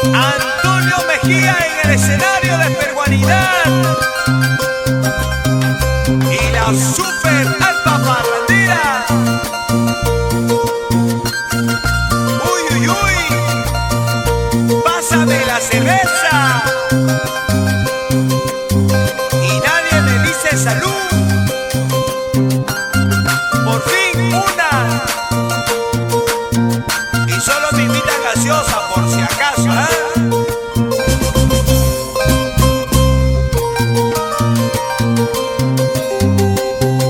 Antonio Mejía en el escenario de Peruanidad y la super alta parrandera. Uy, uy, uy, pásame la cerveza y nadie me dice salud. Por fin una, y solo me invitan gaseosa por si acaso, ¿eh?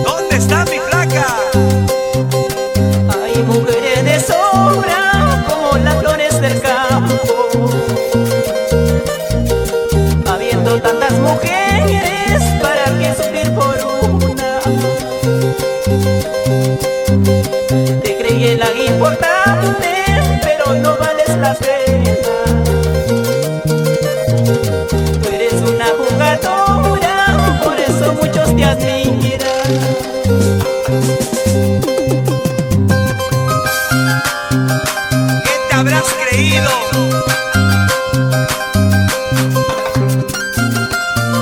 ¿Dónde está mi flaca? Hay mujeres de sobra como las flores del campo. Habiendo tantas mujeres, ¿para qué sufrir por una? Te creí la importante, pero no vales la pena. Tú eres una jugadora, por eso muchos te admiran. ¿Qué te habrás creído?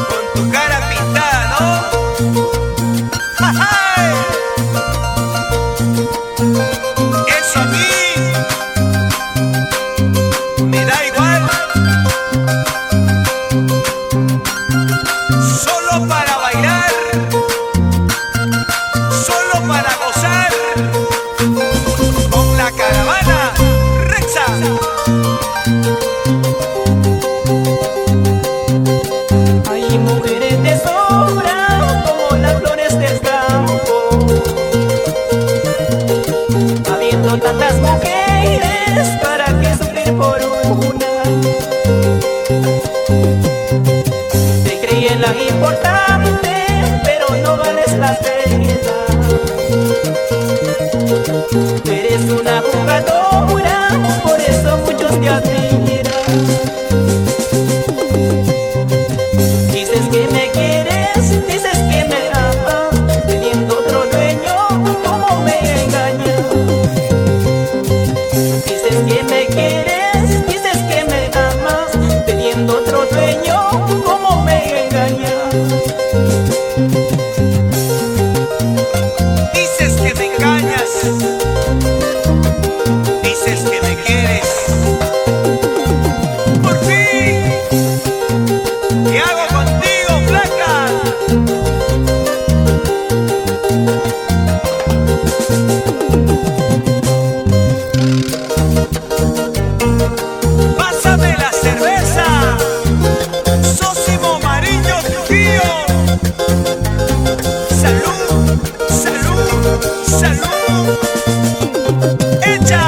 Con tu cara pintada, ¿no? ¡Ay! Eso a mí me da igual. Solo para bailar, solo para gozar con la caravana Rexa. Hay mujeres de sobra como las flores del campo. Habiendo tantas mujeres, ¿para qué sufrir por una? Te creí en la importante, pero no vales la pena. Tú eres una jugadora, por eso muchos te admiran. Dices que me quieres, dices que me amas, teniendo otro dueño, ¿cómo me engañas? Dices que me quieres, dices que me amas, teniendo otro dueño, ¿cómo me engañas? Dices que me engañas, dices que me quieres. Por fin, ¿qué hago contigo, flaca? Pásame la cerveza, Sósimo Mariño Trujillo. Salud, salud, salud. ¡Echa!